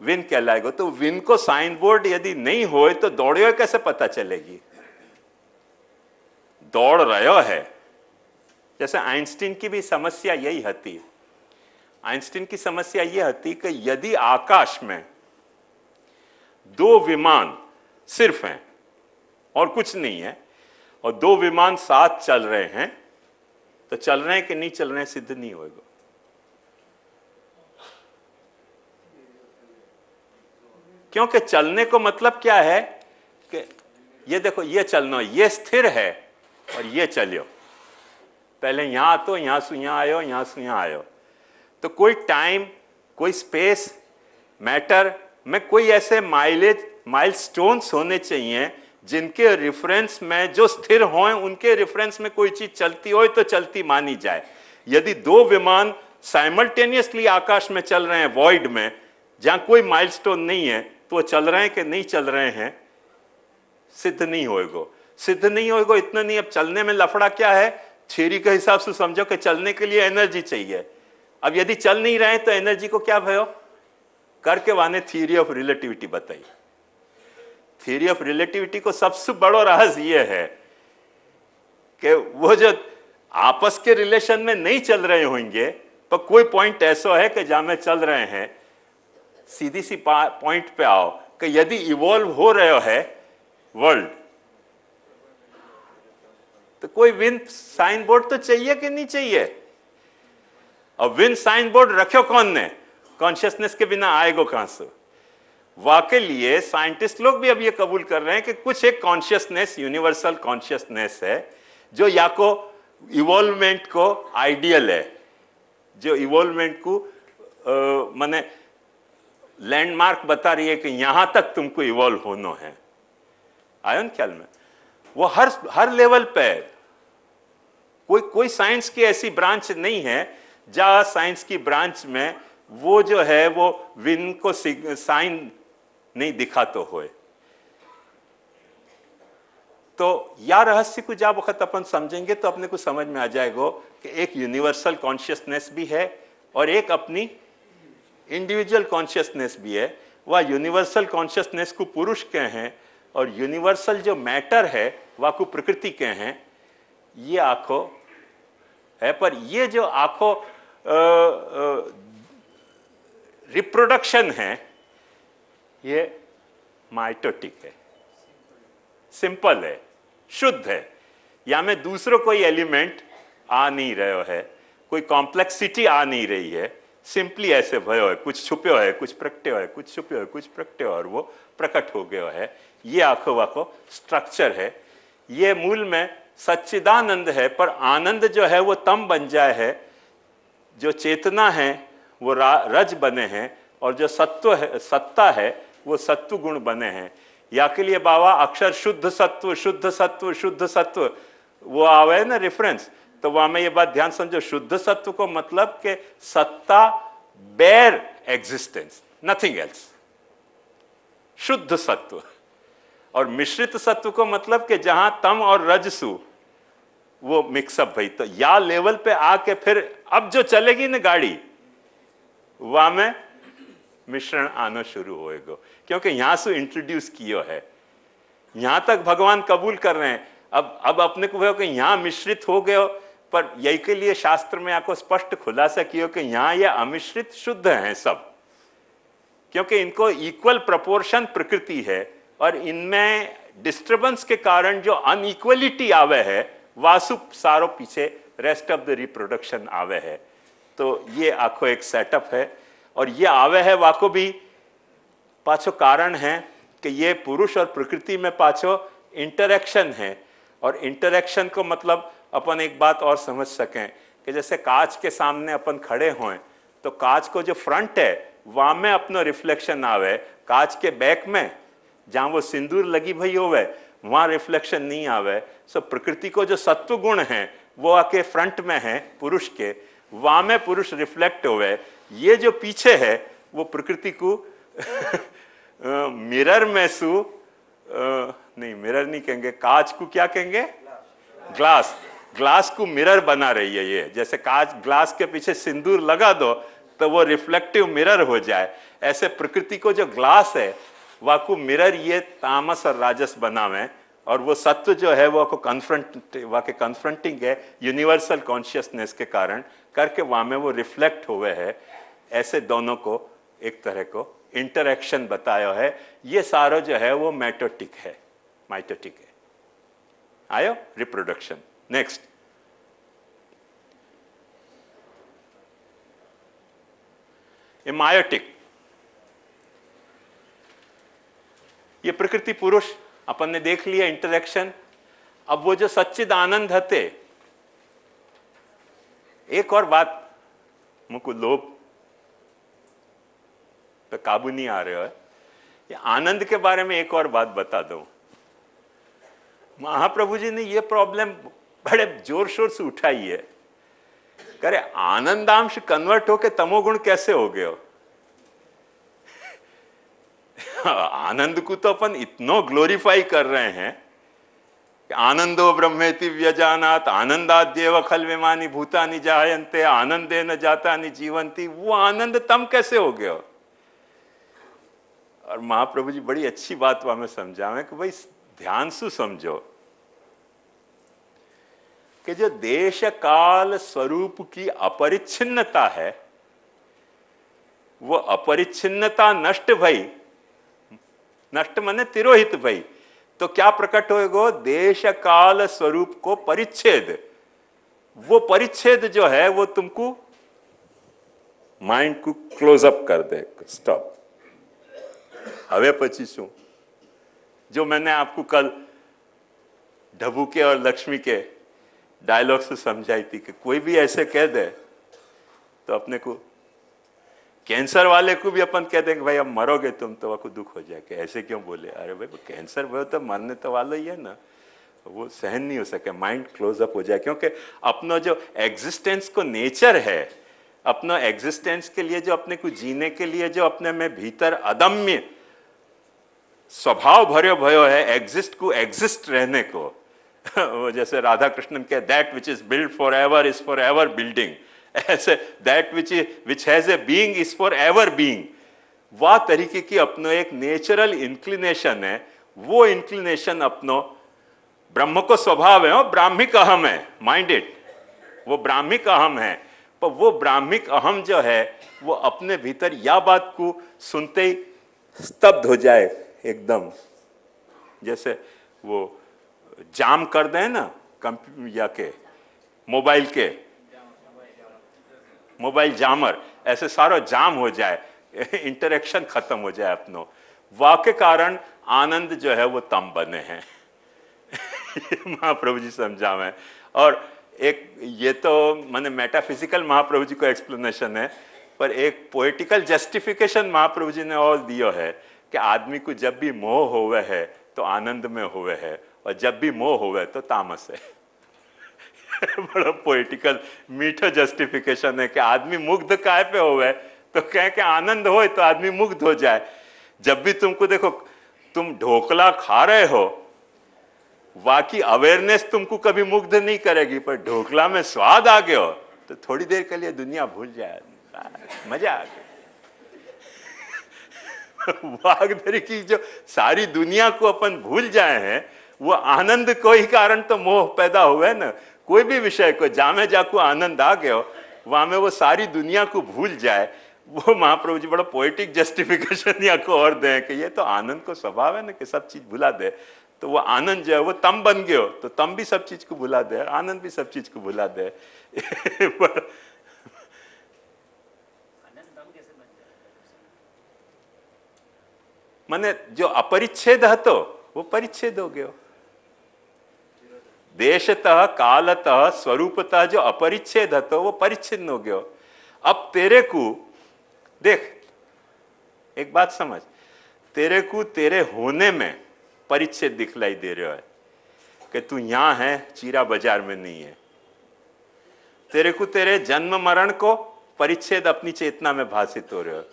विन कहलाएगा। तो विन को साइन बोर्ड यदि नहीं होए तो दौड़े कैसे पता चलेगी? दौड़ रहे है। जैसे आइंस्टीन की भी समस्या यही हती। आइंस्टीन की समस्या यह हती कि यदि आकाश में दो विमान सिर्फ हैं और कुछ नहीं है, और दो विमान साथ चल रहे हैं, तो चल रहे हैं कि नहीं चल रहे हैं सिद्ध नहीं होगा। क्योंकि चलने को मतलब क्या है कि ये देखो, ये चलना, ये स्थिर है और ये चलियो। पहले यहां तो यहां से यहां आयो, यहां से यहां आयो, तो कोई टाइम, कोई स्पेस, मैटर में कोई ऐसे माइलेज माइलस्टोन्स होने चाहिए जिनके रेफरेंस में जो स्थिर हों, उनके रेफरेंस में कोई चीज चलती हो तो चलती मानी जाए। यदि दो विमान साइमल्टेनियसली आकाश में चल रहे हैं वॉइड में, जहां कोई माइलस्टोन नहीं है, तो वो चल रहे हैं कि नहीं चल रहे हैं सिद्ध नहीं होएगा, सिद्ध नहीं होएगा। इतना नहीं, अब चलने में लफड़ा क्या है, थ्योरी के हिसाब से समझो कि चलने के लिए एनर्जी चाहिए। अब यदि चल नहीं रहे तो एनर्जी को क्या भयो करके वाने थ्योरी ऑफ रिलेटिविटी बताई। थ्योरी ऑफ रिलेटिविटी को सबसे बड़ा रहस्य यह है कि वो जो आपस के रिलेशन में नहीं चल रहे होंगे, पर कोई पॉइंट ऐसा है कि जहां में चल रहे हैं। सीधी सी पॉइंट पे आओ कि यदि इवॉल्व हो रहे है वर्ल्ड, तो कोई विंड साइन बोर्ड तो चाहिए कि नहीं चाहिए। और विंड साइन बोर्ड रखो कौन ने, कॉन्शियसनेस के बिना आएगो कहां से। वाकई लिए साइंटिस्ट लोग भी अब ये कबूल कर रहे हैं कि कुछ एक कॉन्शियसनेस, यूनिवर्सल कॉन्शियसनेस है जो या को इवॉल्वमेंट को आइडियल है, जो इवॉल्वमेंट को माने लैंडमार्क बता रही है कि यहां तक तुमको इवॉल्व होना है। आयो न ख्याल में। वो हर लेवल पे कोई साइंस की ऐसी ब्रांच नहीं है जहां साइंस की ब्रांच में वो जो है वो विन को साइन नहीं दिखाते होए। तो या रहस्य को जब वक्त अपन समझेंगे तो अपने को समझ में आ जाएगा कि एक यूनिवर्सल कॉन्शियसनेस भी है और एक अपनी इंडिविजुअल कॉन्शियसनेस भी है। वह यूनिवर्सल कॉन्शियसनेस को पुरुष के हैं और यूनिवर्सल जो मैटर है वह को प्रकृति के हैं। ये आंखों है, पर ये जो आंखों रिप्रोडक्शन है ये माइटोटिक है, सिंपल है, शुद्ध है। या में दूसरों कोई एलिमेंट आ नहीं रहे है, कोई कॉम्प्लेक्सिटी आ नहीं रही है, सिंपली ऐसे भयो है, कुछ छुपे है, कुछ प्रकटे है, कुछ छुपे है, कुछ प्रकटे और वो प्रकट हो गया है। ये आंखों वाको स्ट्रक्चर है। ये मूल में सच्चिदानंद है, पर आनंद जो है वो तम बन जाए है, जो चेतना है वो रज बने हैं और जो सत्व है, सत्ता है वो सत्व गुण बने हैं। या के लिए बाबा अक्षर शुद्ध सत्व, शुद्ध सत्व, शुद्ध सत्व वो आवे ना रेफरेंस, तो वहां में ये बात ध्यान समझो। शुद्ध सत्व को मतलब के सत्ता बेर एग्जिस्टेंस, नथिंग एल्स, शुद्ध सत्व। और मिश्रित सत्व को मतलब कि जहां तम और रजसु वो मिक्सअप भई। तो या लेवल पे आके फिर अब जो चलेगी ना गाड़ी, वहां में मिश्रण आना शुरू होएगा, क्योंकि यहां से इंट्रोड्यूस किया है। यहां तक भगवान कबूल कर रहे हैं। अब अपने को भयो कि यहां मिश्रित हो गए, पर यही के लिए शास्त्र में आपको स्पष्ट खुलासा किया कि यहां ये अमिश्रित शुद्ध हैं सब, क्योंकि इनको इक्वल प्रोपोर्शन प्रकृति है और इनमें डिस्टर्बेंस के कारण जो अनइक्वलिटी आवे है वासु सारो पीछे रेस्ट ऑफ द रिप्रोडक्शन आवे है। तो ये आखो एक सेटअप है और ये आवे है वाको भी पाछो कारण है कि ये पुरुष और प्रकृति में पाछो इंटरेक्शन है। और इंटरेक्शन को मतलब अपन एक बात और समझ सकें कि जैसे कांच के सामने अपन खड़े हों तो कांच को जो फ्रंट है वहां में अपना रिफ्लेक्शन आवे, कांच के बैक में जहां वो सिंदूर लगी भई होवे वहां रिफ्लेक्शन नहीं आवे। सो प्रकृति को जो सत्व गुण है वो आके फ्रंट में है पुरुष के, वहां में पुरुष रिफ्लेक्ट होवे। ये जो पीछे है वो प्रकृति को मिरर में सु नहीं, मिरर नहीं कहेंगे, कांच को क्या कहेंगे, ग्लास, ग्लास को मिरर बना रही है। ये जैसे कांच ग्लास के पीछे सिंदूर लगा दो तो वो रिफ्लेक्टिव मिरर हो जाए, ऐसे प्रकृति को जो ग्लास है वाकु मिरर ये तामस और राजस बनावे और वो सत्व जो है वो कन्फ्रंटिंग है यूनिवर्सल कॉन्शियसनेस के कारण करके वहां में वो रिफ्लेक्ट हुए है। ऐसे दोनों को एक तरह को इंटरेक्शन बताया है। ये सारा जो है वो मैटोटिक है, माइटोटिक है। आयो रिप्रोडक्शन। Next, miotic. ये प्रकृति पुरुष अपन ने देख लिया इंटरेक्शन। अब वो जो सच्चिद आनंद हते, एक और बात मुझको लोभ पे काबू नहीं आ रहा है। आनंद के बारे में एक और बात बता दूं, महाप्रभु जी ने ये प्रॉब्लम बड़े जोर शोर से उठाई है। करे आनंदांश कन्वर्ट होके तमोगुण कैसे हो गए हो? आनंद को तो अपन इतना ग्लोरीफाई कर रहे हैं कि आनंदो ब्रह्मेति व्यजानात आनंदाद्येव खल विमानी भूतानि जायन्ते आनंदेन जातानि जीवन्ति। वो आनंद तम कैसे हो गए हो? और महाप्रभु जी बड़ी अच्छी बात हमें समझावे कि भाई ध्यान से समझो कि जो देश काल स्वरूप की अपरिच्छिन्नता है, वो अपरिच्छिन्नता नष्ट भई, नष्ट माने तिरोहित भई, तो क्या प्रकट होएगो? देश काल स्वरूप को परिच्छेद। वो परिच्छेद जो है वो तुमको माइंड को क्लोज अप कर दे, स्टॉप। हवे पची शू जो मैंने आपको कल ढबू के और लक्ष्मी के डायलॉग से समझाई थी कि कोई भी ऐसे कह दे तो अपने को, कैंसर वाले को भी अपन कह देंगे भाई अब मरोगे तुम, तो आपको दुख हो जाएगा, ऐसे क्यों बोले? अरे भाई कैंसर वो तो मरने तो वाला ही है ना, वो सहन नहीं हो सके, माइंड क्लोज अप हो जाए। क्योंकि अपना जो एग्जिस्टेंस को नेचर है, अपना एग्जिस्टेंस के लिए जो अपने को जीने के लिए जो अपने में भीतर अदम्य स्वभाव भर्यो भयो है, एग्जिस्ट को एग्जिस्ट रहने को, वो जैसे राधा कृष्णन के that which is build forever is forever building, ऐसे that which has a being is forever being. वह तरीके की अपनो एक नेचुरल इंक्लिनेशन है। वो इंक्लिनेशन अपनो ब्रह्म को स्वभाव है, ब्राह्मिक अहम है, माइंड इट, वो ब्राह्मिक अहम है। पर वो ब्राह्मिक अहम जो है वो अपने भीतर या बात को सुनते ही स्तब्ध हो जाए एकदम, जैसे वो जाम कर दें ना या के मोबाइल जामर, ऐसे सारा जाम हो जाए, इंटरेक्शन खत्म हो जाए अपनो। वाक्य कारण आनंद जो है वो तम बने हैं। महाप्रभु जी समझावे। और एक ये तो मैंने मेटाफिजिकल महाप्रभु जी को एक्सप्लेनेशन है, पर एक पोएटिकल जस्टिफिकेशन महाप्रभु जी ने और दियो है कि आदमी को जब भी मोह होवे है तो आनंद में होवे है, और जब भी मोह होवे तो तामस है। बड़ा पोएटिकल मीठा जस्टिफिकेशन है कि आदमी मुग्ध काय पे होवे तो कह के आनंद होए तो आदमी मुग्ध हो जाए। जब भी तुमको देखो तुम ढोकला खा रहे हो, वाकी अवेयरनेस तुमको कभी मुग्ध नहीं करेगी, पर ढोकला में स्वाद आ गया हो तो थोड़ी देर के लिए दुनिया भूल जाए, मजा आ गया। वागधरी की जो सारी दुनिया को अपन भूल जाए हैं, वो आनंद को ही कारण तो मोह पैदा हुआ ना। कोई भी विषय को जामे जाको आनंद आ गया, वहां में वो सारी दुनिया को भूल जाए। वो महाप्रभु जी बड़ा पोएटिक जस्टिफिकेशन या को और दे कि ये तो आनंद को स्वभाव है ना कि सब चीज भुला दे, तो वो आनंद जो है वो तम बन गयो, तो तम भी सब चीज को भुला दे, आनंद भी सब चीज को भुला दे। माने जो अपरिच्छेद है तो वो परिच्छेद हो गयो। देशतः कालतः स्वरूपतः जो अपरिच्छेद है तो वो परिच्छिन्न हो गयो। अब तेरे को देख, एक बात समझ, तेरे को तेरे होने में परिच्छेद दिखलाई दे रहा है कि तू यहां है, चीरा बाजार में नहीं है। तेरे को तेरे जन्म मरण को परिच्छेद अपनी चेतना में भाषित हो रहे हो,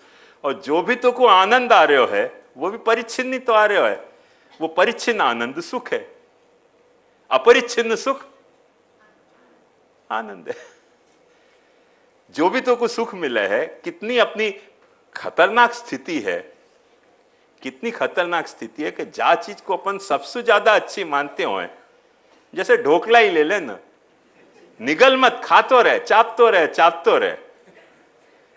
और जो भी तो को आनंद आ रहे हो है वो भी परिच्छिन्न ही तो आ रहे हो है। वो परिच्छिन्न आनंद सुख है, अपरिच्छिन्न सुख आनंद है। जो भी तो को सुख मिला है, कितनी अपनी खतरनाक स्थिति है, कितनी खतरनाक स्थिति है कि जा चीज को अपन सबसे ज्यादा अच्छी मानते हो, जैसे ढोकला ही ले ले ना, निगल मत, खातो रहे, चापतो रहे, चापतो रहे।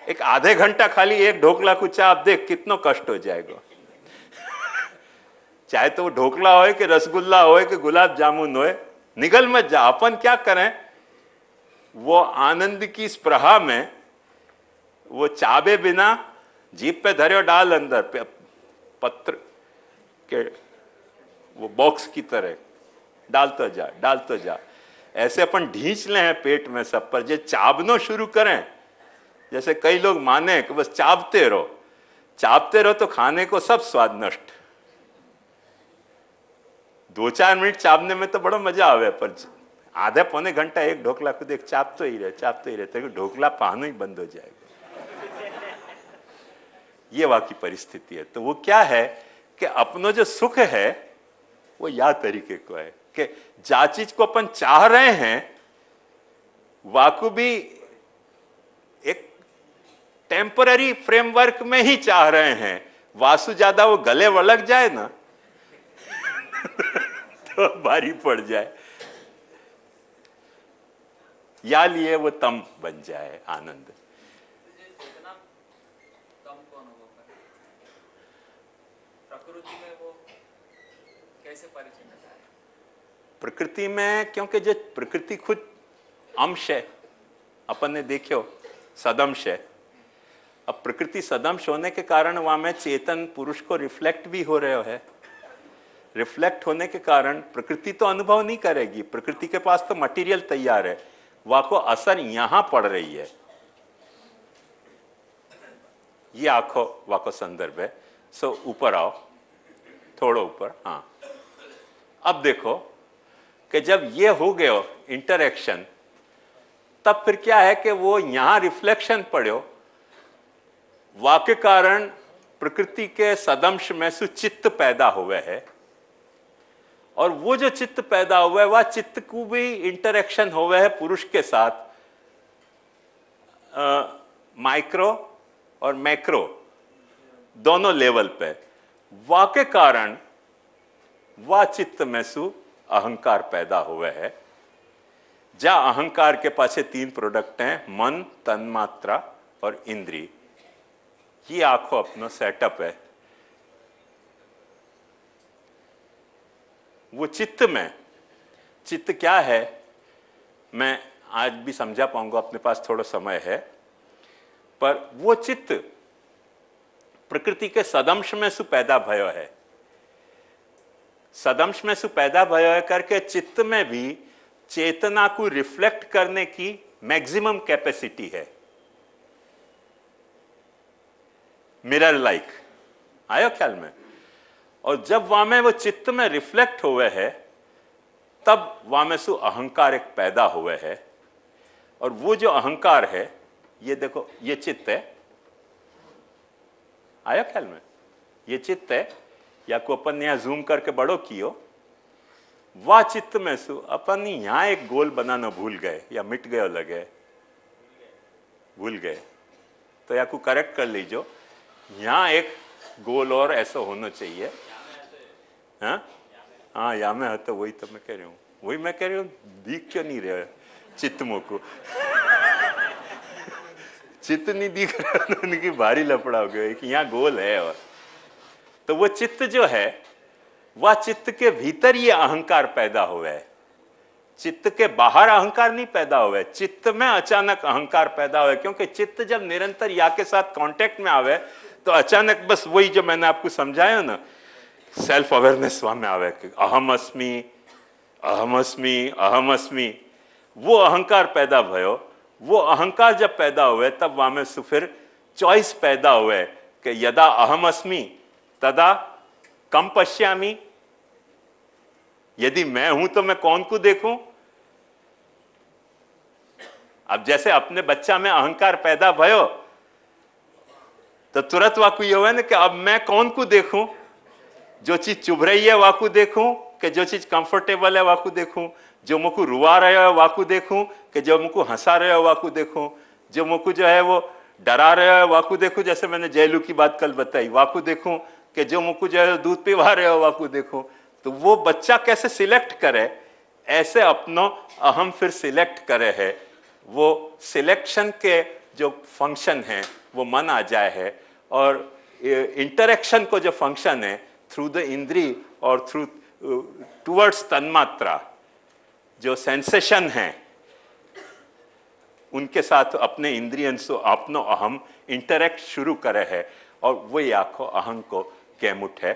एक आधे घंटा खाली एक ढोकला को चाप देख, कितना कष्ट हो जाएगा। चाहे तो वो ढोकला होए कि रसगुल्ला होए कि गुलाब जामुन होए, निगल मत जा। अपन क्या करें, वो आनंद की स्प्रहा में वो चाबे बिना जीप पे धरे डाल अंदर पे पत्र के वो बॉक्स की तरह डालता जा, डालता जा। ऐसे अपन ढींच ले हैं पेट में सब पर। जो चाबनो शुरू करें, जैसे कई लोग माने कि बस चाबते रहो, चापते रहो तो खाने को सब स्वाद नष्ट। 2-4 मिनट चापने में तो बड़ा मजा आवे, पर आधे पौने घंटा एक ढोकला को देख चापते ही रहे तो ढोकला पाना ही बंद हो जाएगा। ये वहां की परिस्थिति है। तो वो क्या है कि अपनो जो सुख है वो या तरीके को है कि जा चीज को अपन चाह रहे हैं वाकु भी एक टेम्पररी फ्रेमवर्क में ही चाह रहे हैं। वासु ज्यादा वो गले वलग जाए ना तो भारी पड़ जाए, या लिए वो तम बन जाए आनंद। प्रकृति में वो कैसे परिचय होता है? प्रकृति में, क्योंकि जो प्रकृति खुद अंश है, अपन ने देखो सदंश है। अब प्रकृति सदंश होने के कारण वहां में चेतन पुरुष को रिफ्लेक्ट भी हो रहे है। रिफ्लेक्ट होने के कारण प्रकृति तो अनुभव नहीं करेगी, प्रकृति के पास तो मटेरियल तैयार है, वहां को असर यहां पड़ रही है। ये आंखों वहां को संदर्भ है। सो ऊपर आओ, थोड़ा ऊपर। हाँ, अब देखो कि जब ये हो गया इंटरेक्शन, तब फिर क्या है कि वो यहां रिफ्लेक्शन पड़ो, वाक्य कारण प्रकृति के सदंश में सुचित्त पैदा हुए है, और वो जो चित्त पैदा हुआ है वह चित्त को भी इंटरेक्शन हुआ है पुरुष के साथ, माइक्रो और मैक्रो दोनों लेवल पे। वाक्य कारण वह चित्त में सु अहंकार पैदा हुआ है। जा अहंकार के पाछे 3 प्रोडक्ट हैं, मन, तन्मात्रा और इंद्री। ये आखो अपना सेटअप है। वो चित्त में, चित्त क्या है मैं आज भी समझा पाऊंगा, अपने पास थोड़ा समय है, पर वो चित्त प्रकृति के सदंश में सु पैदा भयो है। सदंश में सु पैदा भयो है करके चित्त में भी चेतना को रिफ्लेक्ट करने की मैक्सिमम कैपेसिटी है। मिरर लाइक आयो ख्याल में। और जब वहां में वो चित्त में रिफ्लेक्ट हुए है, तब वहां में सु अहंकार एक पैदा हुए है। और वो जो अहंकार है, ये देखो, ये चित्त है, आया ख्याल में, ये चित्त है, या को अपन ने यहां जूम करके बड़ो कियो, वह चित्त में सु अपन यहां एक गोल बनाना भूल गए या मिट गए लगे, भूल गए, तो या को करेक्ट कर लीजो, यहां एक गोल और ऐसा होना चाहिए। हाँ, या में तो वही तो मैं कह रही हूँ, वही मैं कह रही हूँ, दिख क्यों नहीं रहा चित्त को चित्त नहीं दिख रहा, उनकी भारी लफड़ा हो गया कि यहाँ गोल है। और तो वो चित्त जो है, वह चित्त के भीतर ये अहंकार पैदा हुआ है, चित्त के बाहर अहंकार नहीं पैदा हुआ है। चित्त में अचानक अहंकार पैदा हुआ है, क्योंकि चित्त जब निरंतर या के साथ कांटेक्ट में आवे तो अचानक बस वही जो मैंने आपको समझाया ना, सेल्फ अवेयरनेस वहां में आवे कि अहम अस्मि, अहम अस्मि, अहम अस्मि, वो अहंकार पैदा भयो। वो अहंकार जब पैदा हुए तब वहां में फिर चॉइस पैदा हुए कि यदा अहम अस्मि तदा कम पश्यामि, यदि मैं हूं तो मैं कौन को देखूं। अब जैसे अपने बच्चा में अहंकार पैदा भयो तो तुरंत वाकु ये हुआ ना कि अब मैं कौन को देखूं, जो चीज चुभ रही है वाकु देखूं, कि जो चीज कंफर्टेबल है वाकु देखूं, जो मुझको रुआ रहा है वाकु देखूं, कि जो मुझको हंसा रहा है वाकु देखूं, जो मुझको जो है वो डरा रहा है वाकु देखूं, जैसे मैंने जयलू की बात कल बताई, वाकु देखूं, कि जो मुझको जो है दूध पिवा रहे हो वाकु देखूं। तो वो बच्चा कैसे सिलेक्ट करे, ऐसे अपनो अहम फिर सिलेक्ट करे है। वो सिलेक्शन के जो फंक्शन है वो मन आ जाए है, और इंटरेक्शन को जो फंक्शन है थ्रू द इंद्री और थ्रू टुवर्ड्स तन्मात्रा, जो सेंसेशन है उनके साथ अपने इंद्रियन से अपनो अहम इंटरेक्ट शुरू करे है, और वही आखो अहम को कैमुट है।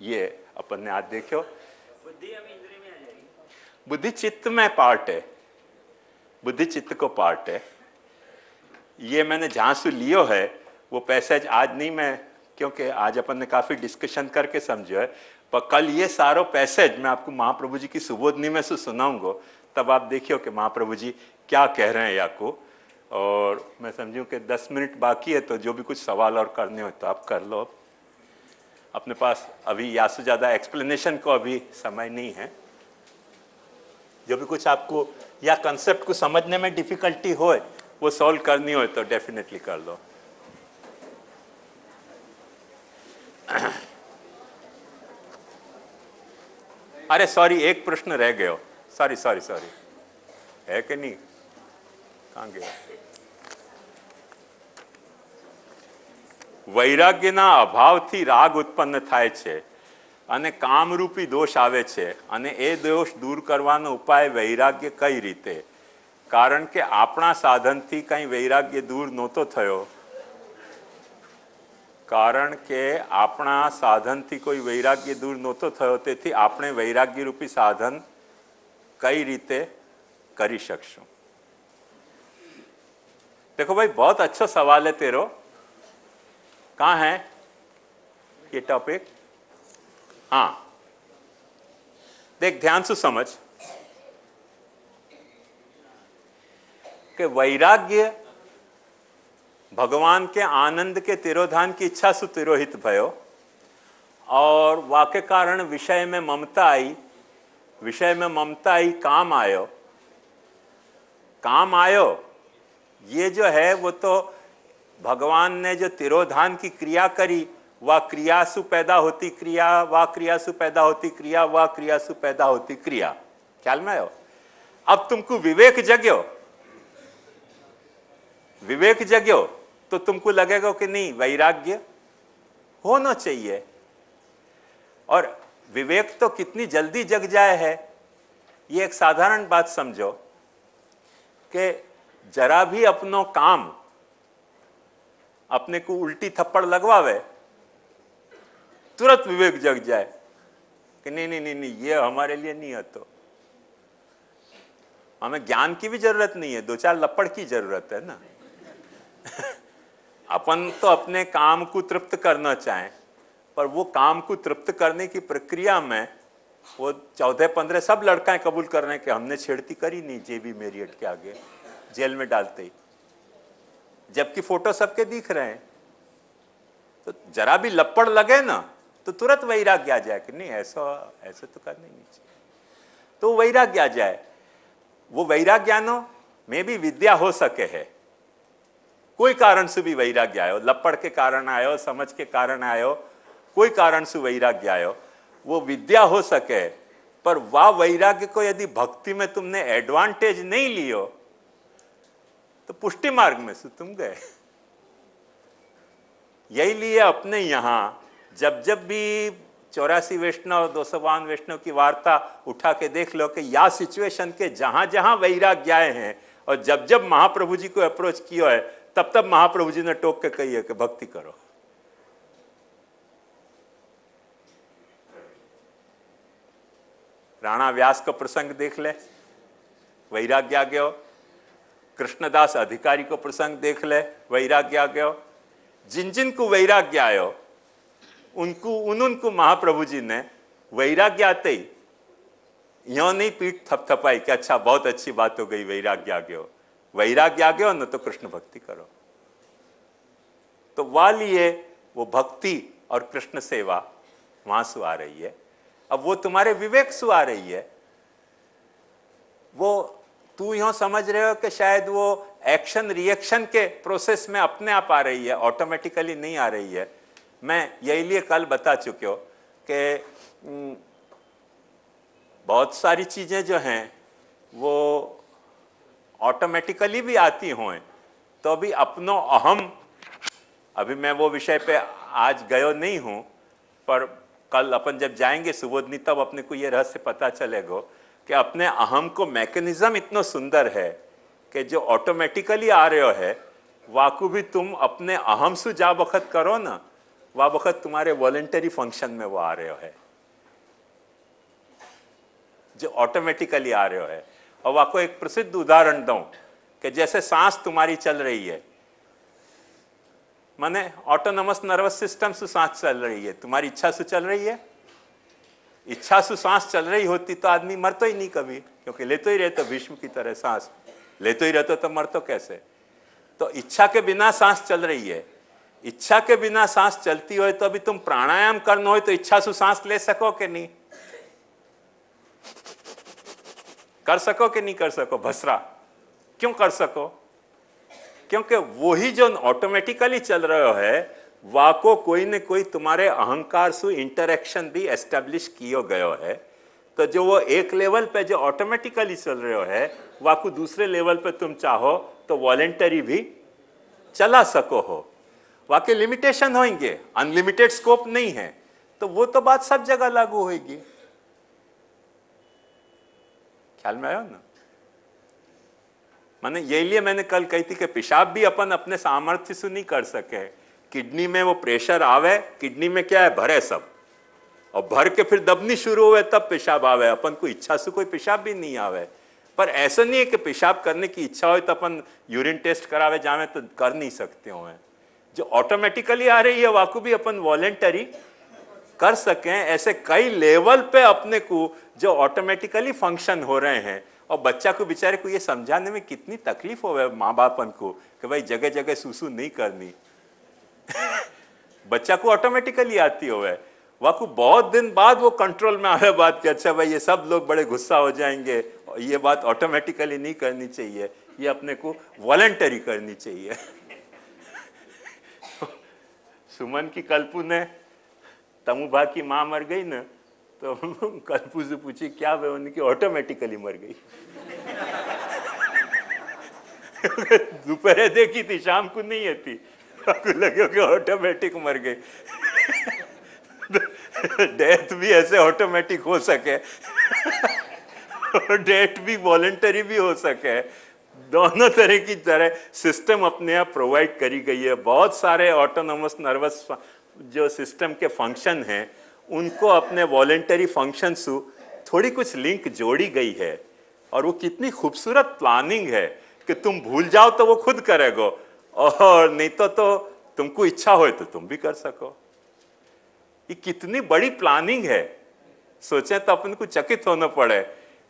ये अपन ने आज देखो, बुद्धि अभी इंद्रिय में आ जाएगी। बुद्धि चित्त में पार्ट है, बुद्धि चित्त को पार्ट है। ये मैंने जहां से लियो है वो पैसेज आज नहीं मैं क्योंकि आज अपन ने काफ़ी डिस्कशन करके समझो है, पर कल ये सारो पैसेज मैं आपको महाप्रभु जी की सुबोधनी में से सुनाऊंगा, तब आप देखियो कि महाप्रभु जी क्या कह रहे हैं याको। और मैं समझूं कि 10 मिनट बाकी है, तो जो भी कुछ सवाल और करने हो तो आप कर लो। अपने पास अभी या से ज़्यादा एक्सप्लेनेशन को अभी समय नहीं है। जो भी कुछ आपको या कंसेप्ट को समझने में डिफिकल्टी हो वो सॉल्व करनी हो तो डेफिनेटली कर लो। अरे सॉरी, एक प्रश्न रह गयो। सॉरी सॉरी सॉरी, है कि नहीं? कहाँ गया? વૈરાગ્યના અભાવથી રાગ ઉત્પન્ન થાય છે અને કામરૂપી દોષ આવે છે, અને એ દોષ દૂર કરવાનો ઉપાય વૈરાગ્ય કઈ રીતે? કારણ કે આપણા સાધનથી કંઈ વૈરાગ્ય દૂર નહોતો થયો, કારણ કે આપણા સાધનથી કોઈ વૈરાગ્ય દૂર નહોતો થયો, તેથી આપણે વૈરાગ્યરૂપી સાધન કઈ રીતે કરી શકશું? देखो भाई, बहुत अच्छा सवाल है तेरो। कहाँ है ये टॉपिक? हाँ, देख ध्यान से समझ कि वैराग्य भगवान के आनंद के तिरोधान की इच्छा से तिरोहित भयो, और वाके कारण विषय में ममता आई, विषय में ममता आई, काम आयो, काम आयो। ये जो है वो तो भगवान ने जो तिरोधान की क्रिया करी, वह क्रिया सु पैदा होती क्रिया, वह क्रिया सु पैदा होती क्रिया, वह क्रिया सु पैदा होती क्रिया। ख्याल में आयो? अब तुमको विवेक जग्यो, विवेक जग्यो तो तुमको लगेगा कि नहीं वैराग्य होना चाहिए। और विवेक तो कितनी जल्दी जग जाए है, ये एक साधारण बात समझो कि जरा भी अपनो काम अपने को उल्टी थप्पड़ लगवावे, तुरंत विवेक जग जाए कि नहीं नहीं नहीं नहीं, ये हमारे लिए नहीं है। तो हमें ज्ञान की भी जरूरत नहीं है, 2-4 लपड़ की जरूरत है ना। अपन तो अपने काम को तृप्त करना चाहें, पर वो काम को तृप्त करने की प्रक्रिया में वो 14-15 सब लड़काएं कबूल कर रहे हैं कि हमने छेड़ती करी नहीं जेबी मेरियट के आगे, जेल में डालते ही, जबकि फोटो सबके दिख रहे हैं। तो जरा भी लपड़ लगे ना तो तुरंत वैराग्य आ जाए कि नहीं ऐसा ऐसा तो करना ही नहीं चाहिए, तो वैराग्य आ जाए। वो वैराग्यानो में भी विद्या हो सके है, कोई कारण से भी वैराग्य आयो, लपड़ के कारण आयो, समझ के कारण आयो, कोई कारण से वैराग्य आयो, वो विद्या हो सके। पर वह वैराग्य को यदि भक्ति में तुमने एडवांटेज नहीं लियो तो पुष्टि मार्ग में से तुम गए। यही लिए अपने यहां जब जब भी 84 वैष्णव 252 वैष्णव की वार्ता उठा के देख लो कि या सिचुएशन के जहां जहां वैराग्य आए हैं, और जब जब महाप्रभु जी को अप्रोच किया है, तब तब महाप्रभु जी ने टोक के कही है कि भक्ति करो। राणा व्यास का प्रसंग देख ले, वैराग्य आ गया। कृष्णदास अधिकारी को प्रसंग देख ले, वैराग्य आ गया। जिन जिन को वैराग्य आयो उनको महाप्रभु जी ने वैराग्य आते ही यो नहीं पीठ थपथपाई कि अच्छा बहुत अच्छी बात हो गई, वैराग्य आ गया। वैराग्य आ गया न तो कृष्ण भक्ति करो। तो वालिए वो भक्ति और कृष्ण सेवा वहां से आ रही है। अब वो तुम्हारे विवेक से आ रही है। वो तू यूं समझ रहे हो कि शायद वो एक्शन रिएक्शन के प्रोसेस में अपने आप आ रही है, ऑटोमेटिकली नहीं आ रही है। मैं यही लिए कल बता चुके हो कि बहुत सारी चीजें जो हैं वो ऑटोमेटिकली भी आती हों, तो अभी अपनो अहम, अभी मैं वो विषय पे आज गयो नहीं हूं, पर कल अपन जब जाएंगे सुबोधनी तब अपने को ये रहस्य पता चलेगा कि अपने अहम को मैकेनिज्म इतना सुंदर है कि जो ऑटोमेटिकली आ रहे हो है वाकू भी तुम अपने अहम से जा वक्त करो ना, वह वक्त तुम्हारे वॉलेंटरी फंक्शन में वो आ रहे हो है, जो ऑटोमेटिकली आ रहे हो है। और वाको एक प्रसिद्ध उदाहरण दूं कि जैसे सांस तुम्हारी चल रही है, माने ऑटोनोमस नर्वस सिस्टम से सांस चल रही है, तुम्हारी इच्छा से चल रही है। इच्छा से सांस चल रही होती तो आदमी मरतो ही नहीं कभी, क्योंकि लेते ही रहते भीष्म की तरह सांस, लेते ही रहते तो मरतो कैसे। तो इच्छा के बिना सांस चल रही है। इच्छा के बिना सांस चलती हो तो अभी तुम प्राणायाम करना हो तो इच्छा से सांस ले सको कि नहीं, कर सको कि नहीं कर सको भसरा? क्यों कर सको? क्योंकि वही जो ऑटोमेटिकली चल रहा है वाको कोई न कोई तुम्हारे अहंकार से इंटरेक्शन भी एस्टेब्लिश किया गयो है। तो जो वो एक लेवल पे जो ऑटोमेटिकली चल रहा है वाको दूसरे लेवल पे तुम चाहो तो वॉलेंटरी भी चला सको हो। वाके लिमिटेशन होंगे, अनलिमिटेड स्कोप नहीं है, तो वो तो बात सब जगह लागू होगी। ख्याल में आया ना? माने यही लिए मैंने कल कही थी कि पेशाब भी अपन अपने सामर्थ्य से नहीं कर सके। किडनी में वो प्रेशर आवे, किडनी में क्या है भरे सब, और भर के फिर दबनी शुरू हुए तब पेशाब आवे। अपन को इच्छा से कोई पेशाब भी नहीं आवे। पर ऐसा नहीं है कि पेशाब करने की इच्छा हो तो अपन यूरिन टेस्ट करावे जावे तो कर नहीं सकते हो। जो ऑटोमेटिकली आ रही है वाकू भी अपन वॉलेंटरी कर सकें। ऐसे कई लेवल पे अपने को जो ऑटोमेटिकली फंक्शन हो रहे हैं, और बच्चा को बेचारे को ये समझाने में कितनी तकलीफ हो माँ बापन को कि भाई जगह जगह सूसू नहीं करनी। बच्चा को ऑटोमेटिकली आती हो वाकू बहुत दिन बाद वो कंट्रोल में आवे बात कि अच्छा भाई ये सब लोग बड़े गुस्सा हो जाएंगे, ये बात ऑटोमेटिकली नहीं करनी चाहिए, ये अपने को वॉलेंटरी करनी चाहिए। सुमन की कल्पू ने तमुभा की माँ मर गई ना, तो कल्पू से पूछी क्या वे, उनकी ऑटोमेटिकली मर गई। दोपहर देखी थी, शाम को नहीं आती, लगे कि ऑटोमेटिक मर गई। डेथ भी ऐसे ऑटोमेटिक हो सके और डेथ भी वॉलेंटरी भी हो सके। दोनों तरह की तरह सिस्टम अपने आप प्रोवाइड करी गई है। बहुत सारे ऑटोनोमस नर्वस जो सिस्टम के फंक्शन हैं उनको अपने वॉलेंटरी फंक्शन से थोड़ी कुछ लिंक जोड़ी गई है। और वो कितनी खूबसूरत प्लानिंग है कि तुम भूल जाओ तो वो खुद करेगा, और नहीं तो तुमको इच्छा हो तो तुम भी कर सको। ये कितनी बड़ी प्लानिंग है, सोचें तो अपन को चकित होना पड़े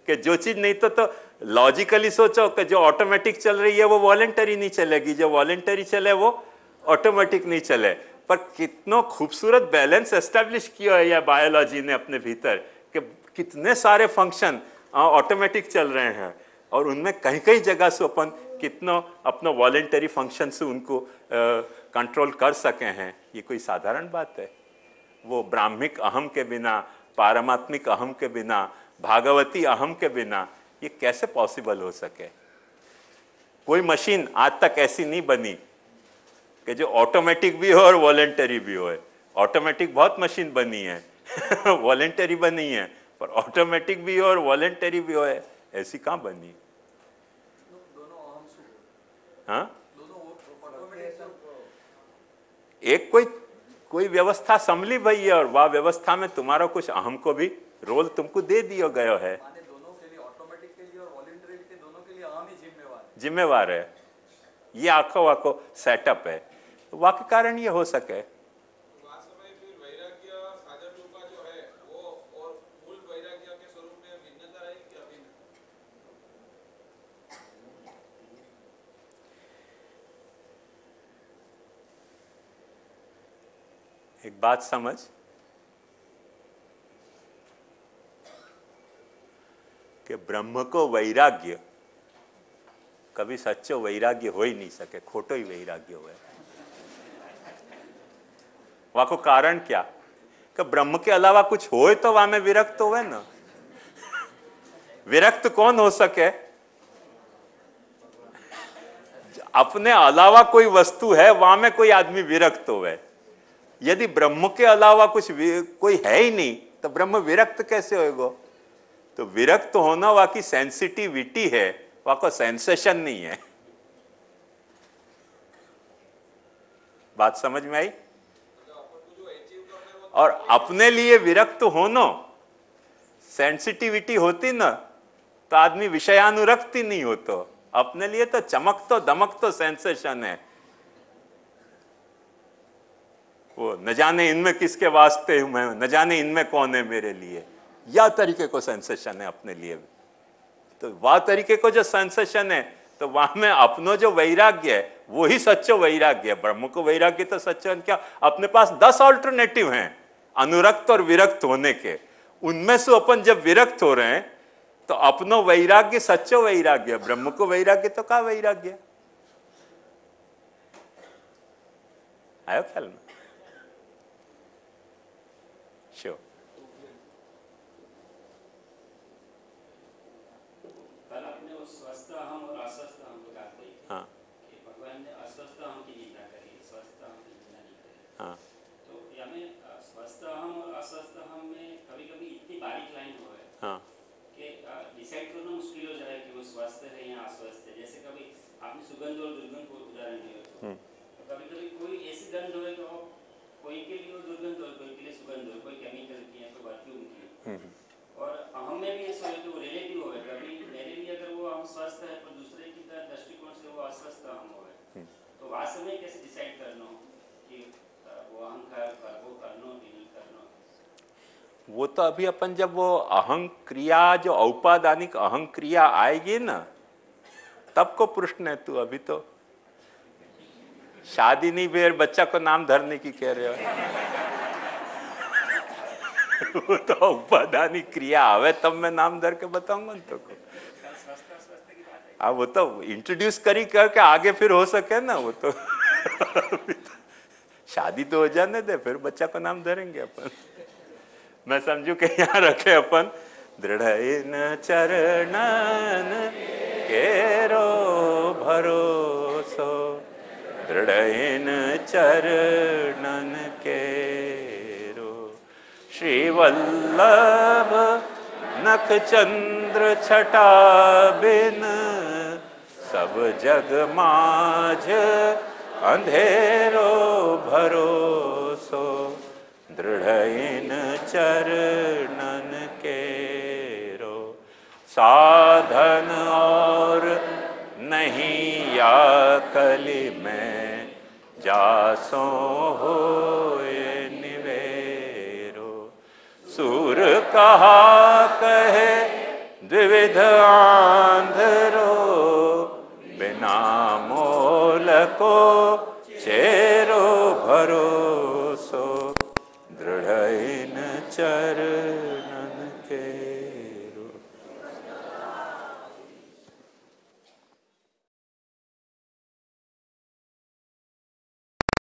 कि जो चीज नहीं तो लॉजिकली सोचो कि जो ऑटोमेटिक चल रही है वो वॉलेंटरी नहीं चलेगी, जो वॉलेंटरी चले वो ऑटोमेटिक नहीं चले। पर कितना खूबसूरत बैलेंस एस्टेब्लिश किया है यह बायोलॉजी ने अपने भीतर कि कितने सारे फंक्शन ऑटोमेटिक चल रहे हैं, और उनमें कहीं कहीं जगह से अपन कितना अपना वॉलेंटरी फंक्शन से उनको कंट्रोल कर सके हैं। ये कोई साधारण बात है? वो ब्राह्मिक अहम के बिना, पारमात्मिक अहम के बिना, भागवती अहम के बिना ये कैसे पॉसिबल हो सके? कोई मशीन आज तक ऐसी नहीं बनी कि जो ऑटोमेटिक भी हो और वॉलेंटरी भी हो। ऑटोमेटिक बहुत मशीन बनी है, वॉलेंटरी बनी है, पर ऑटोमेटिक भी हो और वॉलेंटरी भी हो ऐसी कहाँ बनी? हाँ, एक कोई व्यवस्था संभली भई है, और वह व्यवस्था में तुम्हारा कुछ अहम को भी रोल तुमको दे दिया गया है। दोनों के लिए, ऑटोमेटिक के लिए और वॉलंटरी के दोनों के लिए अहम ही जिम्मेवार है। ये आखो सेटअप है, तो वाकई कारण ये हो सके। एक बात समझ, कि ब्रह्म को वैराग्य कभी सच्चो वैराग्य हो ही नहीं सके, खोटो ही वैराग्य हुए। वहां को कारण क्या कि ब्रह्म के अलावा कुछ होए तो वहां में विरक्त हुए ना। विरक्त कौन हो सके? अपने अलावा कोई वस्तु है वहां में कोई आदमी विरक्त हुए। यदि ब्रह्म के अलावा कुछ कोई है ही नहीं तो ब्रह्म विरक्त कैसे होएगा? तो विरक्त होना वहां की सेंसिटिविटी है, वहां को सेंसेशन नहीं है। बात समझ में आई? और अपने लिए विरक्त होना सेंसिटिविटी होती ना तो आदमी विषयानुरक्त ही नहीं होता। अपने लिए तो चमक तो दमक तो सेंसेशन है। वो न जाने इनमें किसके वास्ते हूं मैं, न जाने इनमें कौन है मेरे लिए, या तरीके को सेंसेशन है अपने लिए। तो वह तरीके को जो सेंसेशन है, तो वहां में अपनो जो वैराग्य है वही सच्चो वैराग्य है। ब्रह्म को वैराग्य तो सच्चो क्या, अपने पास 10 ऑल्टरनेटिव हैं अनुरक्त और विरक्त होने के, उनमें से अपन जब विरक्त हो रहे हैं तो अपनो वैराग्य सच्चो वैराग्य, ब्रह्म को वैराग्य तो का वैराग्य। आयो ख्याल में? श्योर। कल आपने वो स्वस्थ अहम और अस्वस्थ अहम को बात कही हाँ कि भगवान ने अस्वस्थ अहम की निंदा करी, स्वस्थ अहम की निंदा नहीं करी। हाँ तो हमें स्वस्थ अहम और अस्वस्थ अहम में कभी कभी इतनी बारीक लाइन हो है हाँ कि डिसाइड करना मुश्किल हो जाए कि वो स्वस्थ है या अस्वस्थ है। जैसे कभी आपने सुगंध और दुर्गंध को उदाहरण दिया, तो कभी कभी कोई ऐसी गंध हो तो कोई के लिए वो दुर्गंध हो, कोई के लिए सुगंध हो, कोई केमिकल की है, कोई परफ्यूम की है। और अहम में भी ऐसा है कि वो रिलेटिव हो, कभी मेरे लिए अगर वो अहम स्वस्थ है पर दूसरे की दृष्टिकोण से वो अस्वस्थ अहम हो। तो वास्तव में कैसे डिसाइड करना हो कि वो अहंकार वो करना कि नहीं करना। वो तो अभी अपन जब वो अहं क्रिया जो औपादानिक अहं क्रिया आएगी ना, तब को प्रश्न है। तू अभी तो शादी नहीं फिर बच्चा को नाम धरने की कह रहे हो। वो तो औपादानिक क्रिया आवे तब मैं नाम धर के बताऊंगा तो को। वो तो इंट्रोड्यूस करी करके आगे फिर हो सके ना। वो तो शादी तो हो जाने दे, फिर बच्चा को नाम धरेंगे अपन। मैं समझू कि यहाँ रखे अपन दृढ़ इन चरणन केरो भरोसो, दृढ़ इन चरणन केरो। श्री वल्लभ नख चंद्र छटा बिन, सब जग माझ अंधेरो भरोसो, दृढ़ इन चरणन केरो। साधन और नहीं या कली में, जासो होए निवेरो। सूर कहा कहे द्विविध आंधरो, बिना मोल को चेरो भरोसो, दृढ़ इन चरणन के।